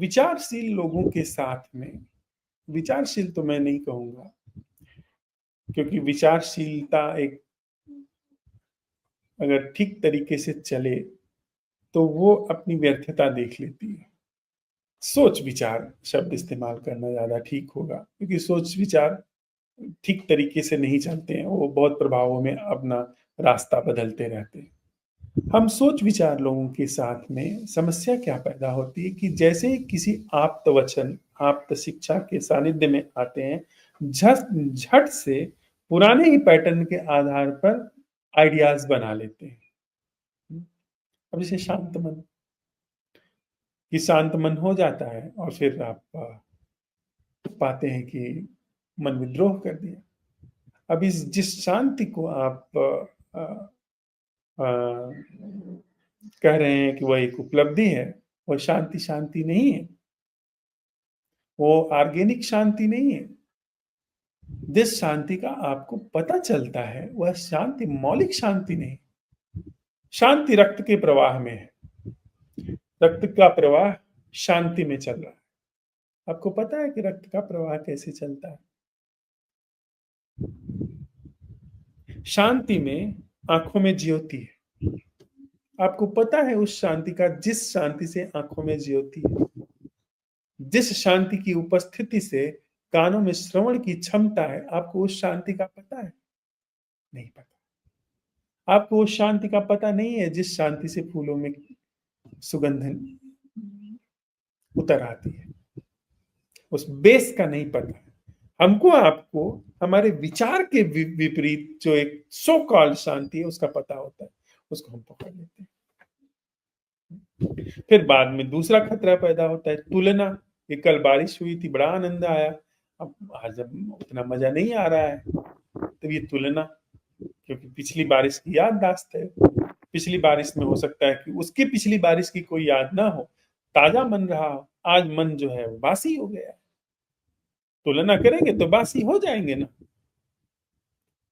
विचारशील लोगों के साथ में, विचारशील तो मैं नहीं कहूँगा, क्योंकि विचारशीलता एक अगर ठीक तरीके से चले, तो वो अपनी व्यर्थता देख लेती है। सोच विचार शब्द इस्तेमाल करना ज़्यादा ठीक होगा, क्योंकि सोच विचार ठीक तरीके से नहीं चलते हैं, वो बहुत प्रभावों में अपना रास्ता बदलते रहते हैं। हम सोच विचार लोगों के साथ में समस्या क्या पैदा होती है कि जैसे ही किसी आप्त वचन, आप्त शिक्षा के सानिध्य में आते हैं, झट झट से पुराने ही पैटर्न के आधार पर आइडियाज बना लेते हैं। अब जैसे शांत मन, कि शांत मन हो जाता है और फिर आप पाते हैं कि मन विद्रोह कर दिया। अब इस जिस शांति को आप अ, कह रहे हैं कि वह एक उपलब्धि है, वह शांति शांति नहीं है, वो ऑर्गेनिक शांति नहीं है। जिस शांति का आपको पता चलता है वह शांति मौलिक शांति नहीं। शांति रक्त के प्रवाह में है, रक्त का प्रवाह शांति में चल रहा है। आपको पता है कि रक्त का प्रवाह कैसे चलता है? शांति में आंखों में ज्योति है। आपको पता है उस शांति का, जिस शांति से आंखों में ज्योति है, जिस शांति की उपस्थिति से कानों में श्रवण की क्षमता है, आपको उस शांति का पता है? नहीं पता। आपको उस शांति का पता नहीं है जिस शांति से फूलों में सुगंध उतर आती है। उस बेस का नहीं पता है हमको। आपको हमारे विचार के विपरीत जो एक सो कॉल्ड शांति है उसका पता होता है, उसको हम पकड़ लेते हैं। फिर बाद में दूसरा खतरा पैदा होता है, तुलना। कि कल बारिश हुई थी, बड़ा आनंद आया, अब आज अब उतना मजा नहीं आ रहा है, तो ये तुलना, क्योंकि पिछली बारिश की याददाश्त है। पिछली बारिश में हो सकता है कि उसके पिछली बारिश की कोई याद ना हो, ताजा मन रहा हो, आज मन जो है वो बासी हो गया। तुलना करेंगे तो बासी हो जाएंगे ना,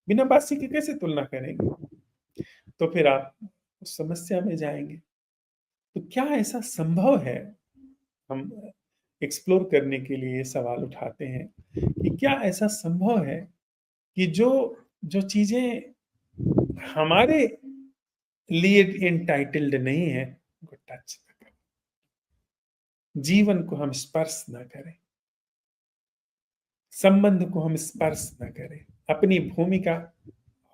बिना बासी के कैसे तुलना करेंगे? तो फिर आप उस समस्या में जाएंगे। तो क्या ऐसा संभव है? हम एक्सप्लोर करने के लिए ये सवाल उठाते हैं कि क्या ऐसा संभव है कि जो जो चीजें हमारे लिए एंटाइटल्ड नहीं है उनको टच न करें, जीवन को हम स्पर्श न करें, संबंध को हम स्पर्श न करें, अपनी भूमिका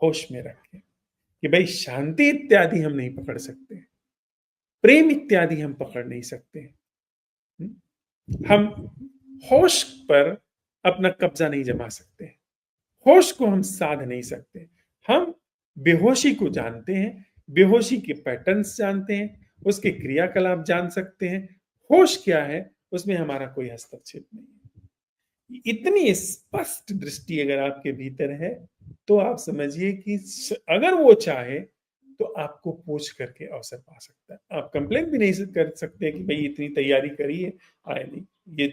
होश में रखें कि भाई शांति इत्यादि हम नहीं पकड़ सकते, प्रेम इत्यादि हम पकड़ नहीं सकते, हम होश पर अपना कब्जा नहीं जमा सकते, होश को हम साध नहीं सकते। हम बेहोशी को जानते हैं, बेहोशी के पैटर्न्स जानते हैं, उसके क्रियाकलाप जान सकते हैं। होश क्या है, उसमें हमारा कोई हस्तक्षेप नहीं है। इतनी स्पष्ट दृष्टि अगर आपके भीतर है तो आप समझिए कि अगर वो चाहे तो आपको पूछ करके अवसर पा सकता है। आप कंप्लेन भी नहीं कर सकते कि भाई इतनी तैयारी करी है, आए नहीं।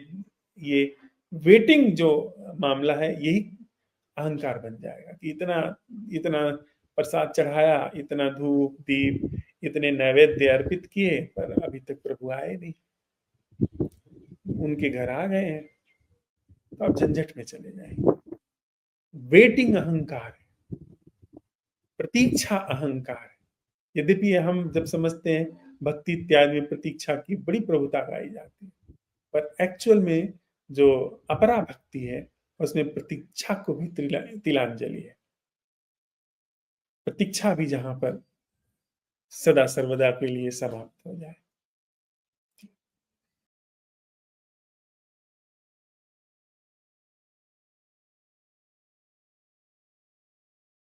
ये वेटिंग जो मामला है, यही अहंकार बन जाएगा कि इतना इतना प्रसाद चढ़ाया, इतना धूप दीप, इतने नैवेद्य अर्पित किए, पर अभी तक प्रभु आए नहीं, उनके घर आ गए हैं, तो आप झंझट में चले जाएंगे। वेटिंग अहंकार है, प्रतीक्षा अहंकार है। यद्यपि हम जब समझते हैं भक्ति इत्यादि में प्रतीक्षा की बड़ी प्रभुता गाई जाती है, पर एक्चुअल में जो अपरा भक्ति है उसमें प्रतीक्षा को भी तिलांजलि है। प्रतीक्षा भी जहां पर सदा सर्वदा के लिए समाप्त हो जाए।